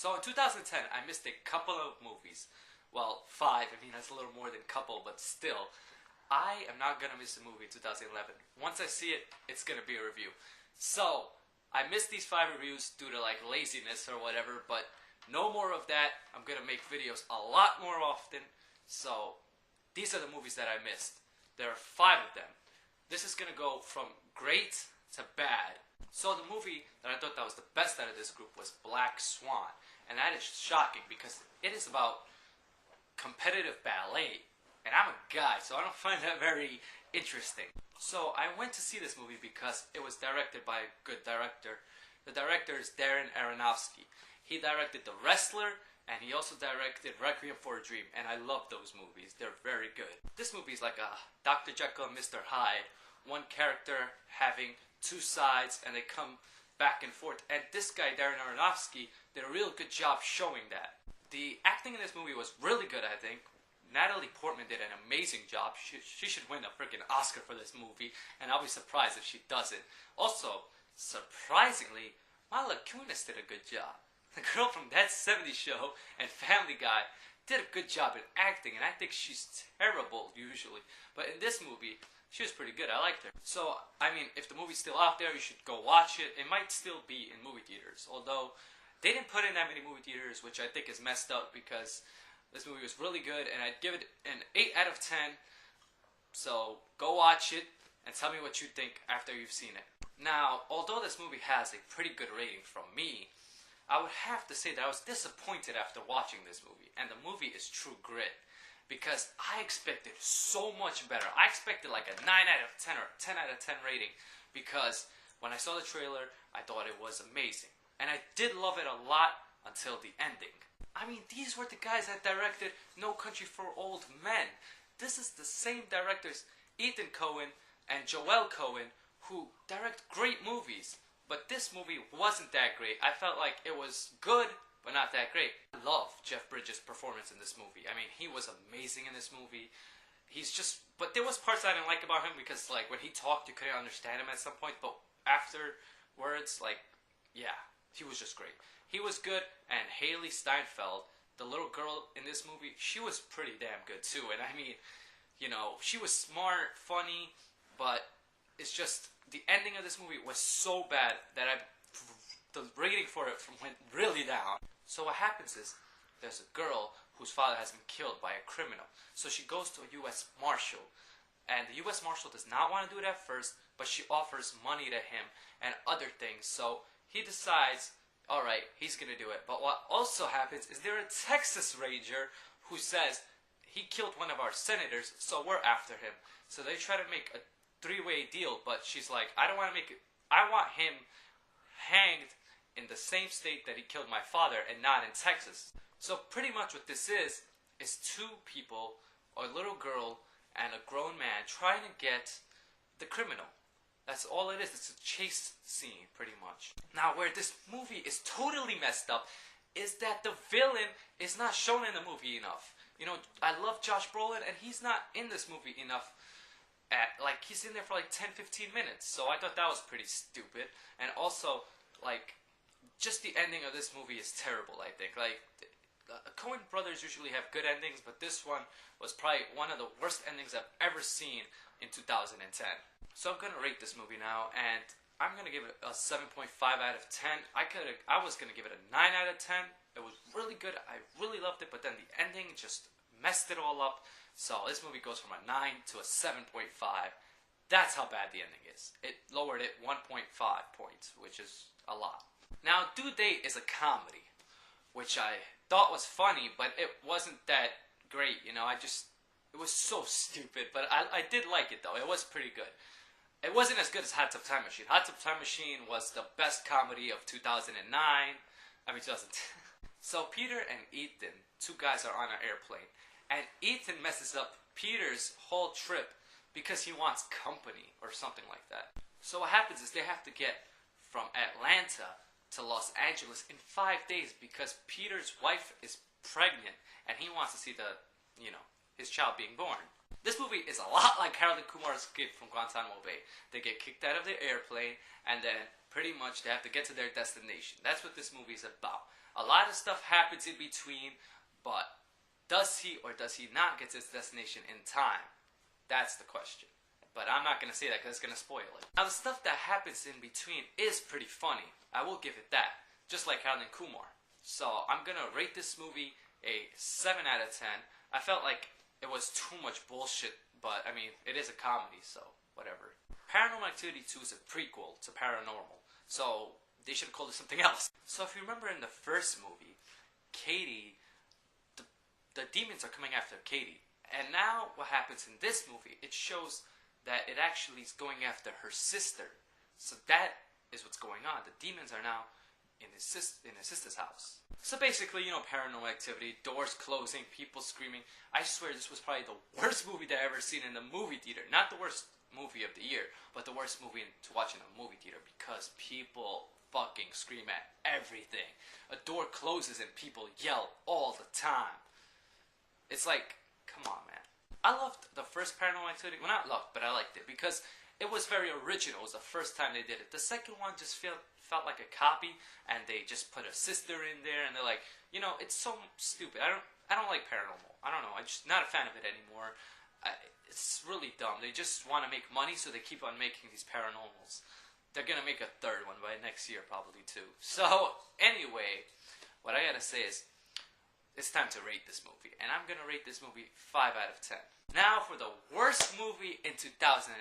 So in 2010, I missed a couple of movies. Well, five. I mean, that's a little more than couple, but still. I am not gonna miss a movie in 2011. Once I see it, it's gonna be a review. So, I missed these five reviews due to like laziness or whatever, but no more of that. I'm gonna make videos a lot more often. So, these are the movies that I missed. There are five of them. This is gonna go from great to bad. So the movie that I thought that was the best out of this group was Black Swan. And that is shocking because it is about competitive ballet. And I'm a guy, so I don't find that very interesting. So I went to see this movie because it was directed by a good director. The director is Darren Aronofsky. He directed The Wrestler, and he also directed Requiem for a Dream. And I love those movies. They're very good. This movie is like a Dr. Jekyll and Mr. Hyde. One character having two sides, and they come back and forth. And this guy, Darren Aronofsky, did a real good job showing that. The acting in this movie was really good, I think. Natalie Portman did an amazing job. She should win a freaking Oscar for this movie, and I'll be surprised if she doesn't. Also, surprisingly, Mila Kunis did a good job. The girl from That 70s Show and Family Guy did a good job in acting, and I think she's terrible usually. But in this movie, she was pretty good. I liked her. So, I mean, if the movie's still out there, you should go watch it. It might still be in movie theaters, although they didn't put in that many movie theaters, which I think is messed up because this movie was really good, and I'd give it an 8 out of 10. So, go watch it, and tell me what you think after you've seen it. Now, although this movie has a pretty good rating from me, I would have to say that I was disappointed after watching this movie, and the movie is True Grit, because I expected so much better. I expected like a 9 out of 10 or a 10 out of 10 rating, because when I saw the trailer, I thought it was amazing. And I did love it a lot until the ending. I mean, these were the guys that directed No Country for Old Men. This is the same directors, Ethan Coen and Joel Coen, who direct great movies. But this movie wasn't that great. I felt like it was good, but not that great. I love Jeff Bridges' performance in this movie. I mean, he was amazing in this movie. He's just, but there was parts I didn't like about him because, like, when he talked, you couldn't understand him at some point. But afterwards, like, yeah, he was just great. He was good, and Haley Steinfeld, the little girl in this movie, she was pretty damn good too. And I mean, you know, she was smart, funny, but it's just the ending of this movie was so bad that the rating for it went really down. So what happens is there's a girl whose father has been killed by a criminal. So she goes to a U.S. Marshal, and the U.S. Marshal does not want to do it at first, but she offers money to him and other things. So he decides, alright, he's gonna do it. But what also happens is there's a Texas Ranger who says he killed one of our senators, so we're after him. So they try to make a three-way deal, but she's like, I don't want to make it. I want him hanged in the same state that he killed my father and not in Texas. So pretty much what this is two people, a little girl and a grown man, trying to get the criminal. That's all it is. It's a chase scene, pretty much. Now, where this movie is totally messed up is that the villain is not shown in the movie enough. You know, I love Josh Brolin, and he's not in this movie enough. Like, he's in there for like 10-15 minutes, so I thought that was pretty stupid. And also, like, just the ending of this movie is terrible, I think. Like, Coen brothers usually have good endings, but this one was probably one of the worst endings I've ever seen in 2010. So I'm gonna rate this movie now, and I'm gonna give it a 7.5 out of 10. I was gonna give it a 9 out of 10. It was really good. I really loved it, but then the ending just messed it all up. So this movie goes from a 9 to a 7.5. That's how bad the ending is. It lowered it 1.5 points, which is a lot. Now, Due Date is a comedy, which I thought was funny, but it wasn't that great. You know, it was so stupid, but I did like it though. It was pretty good. It wasn't as good as Hot Tub Time Machine. Hot Tub Time Machine was the best comedy of 2009. I mean, 2010. So Peter and Ethan, two guys, are on an airplane. And Ethan messes up Peter's whole trip because he wants company or something like that. So what happens is they have to get from Atlanta to Los Angeles in 5 days because Peter's wife is pregnant and he wants to see his child being born. This movie is a lot like Harold and Kumar's Escape from Guantanamo Bay. They get kicked out of their airplane and then pretty much they have to get to their destination. That's what this movie is about. A lot of stuff happens in between, but does he or does he not get to his destination in time? That's the question. But I'm not going to say that because it's going to spoil it. Now, the stuff that happens in between is pretty funny. I will give it that. Just like Harold and Kumar. So, I'm going to rate this movie a 7 out of 10. I felt like it was too much bullshit, but, I mean, it is a comedy, so whatever. Paranormal Activity 2 is a prequel to Paranormal. So, they should have called it something else. So, if you remember in the first movie, Katie, the demons are coming after Katie. And now, what happens in this movie, it shows that it actually is going after her sister. So that is what's going on. The demons are now in his sister's house. So basically, you know, Paranormal Activity, doors closing, people screaming. I swear this was probably the worst movie that I've ever seen in the movie theater. Not the worst movie of the year, but the worst movie to watch in a movie theater because people fucking scream at everything. A door closes and people yell all the time. It's like, come on, man. I loved the first Paranormal Activity. Well, not loved, but I liked it because it was very original. It was the first time they did it. The second one just felt like a copy, and they just put a sister in there, and they're like, you know, it's so stupid. I don't like Paranormal. I don't know. I'm just not a fan of it anymore. It's really dumb. They just want to make money, so they keep on making these paranormals. They're gonna make a third one by next year, probably too. So anyway, what I gotta say is, it's time to rate this movie, and I'm gonna rate this movie 5 out of 10. Now for the worst movie in 2010.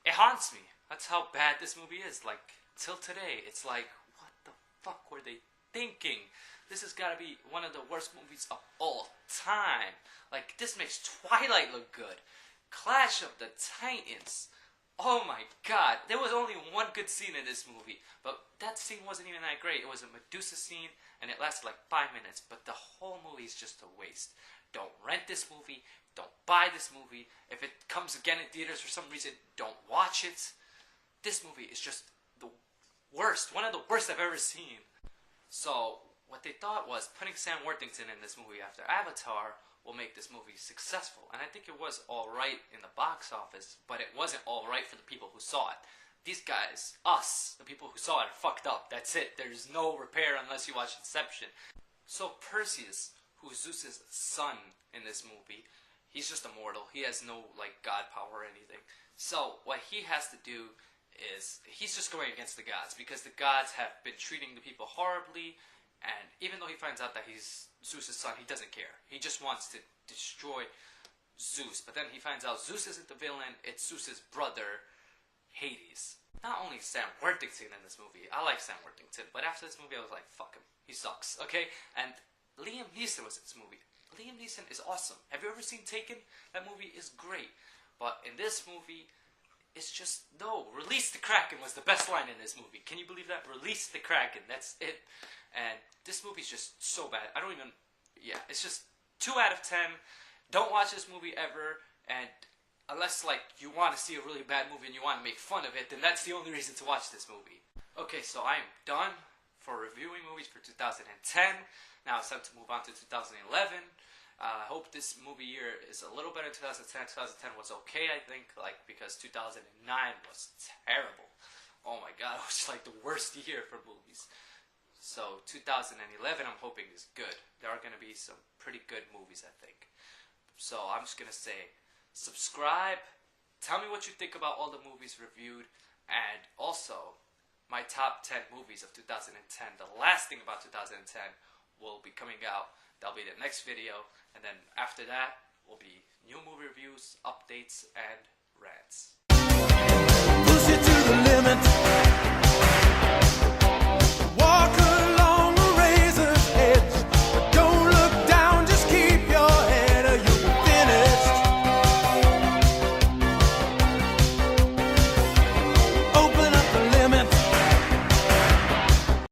It haunts me. That's how bad this movie is. Like, till today, it's like, what the fuck were they thinking? This has gotta be one of the worst movies of all time. Like, this makes Twilight look good. Clash of the Titans. Oh my god, there was only one good scene in this movie, but that scene wasn't even that great. It was a Medusa scene, and it lasted like 5 minutes, but the whole movie is just a waste. Don't rent this movie, don't buy this movie. If it comes again in theaters for some reason, don't watch it. This movie is just the worst, one of the worst I've ever seen. So, what they thought was putting Sam Worthington in this movie after Avatar will make this movie successful. And I think it was alright in the box office, but it wasn't alright for the people who saw it. These guys, us, the people who saw it, are fucked up. That's it. There's no repair unless you watch Inception. So Perseus, who's Zeus's son in this movie, he's just a mortal. He has no, like, god power or anything. So what he has to do is, he's just going against the gods, because the gods have been treating the people horribly. And even though he finds out that he's Zeus' son, he doesn't care. He just wants to destroy Zeus. But then he finds out Zeus isn't the villain, it's Zeus' brother, Hades. Not only Sam Worthington in this movie, I like Sam Worthington, but after this movie I was like, fuck him, he sucks, okay? And Liam Neeson was in this movie. Liam Neeson is awesome. Have you ever seen Taken? That movie is great. But in this movie, it's just, no, release the Kraken was the best line in this movie. Can you believe that? Release the Kraken, that's it. And this movie's just so bad. I don't even, yeah, it's just 2 out of 10. Don't watch this movie ever, and unless, like, you want to see a really bad movie and you want to make fun of it, then that's the only reason to watch this movie. Okay, so I am done for reviewing movies for 2010. Now it's time to move on to 2011. I hope this movie year is a little better in 2010. 2010 was okay, I think, like, because 2009 was terrible. Oh my god, it was like the worst year for movies. So 2011, I'm hoping is good. There are going to be some pretty good movies, I think. So I'm just going to say, subscribe, tell me what you think about all the movies reviewed, and also my top 10 movies of 2010. The last thing about 2010 will be coming out. That'll be the next video, and then after that will be new movie reviews, updates, and rants. Push it to the limit.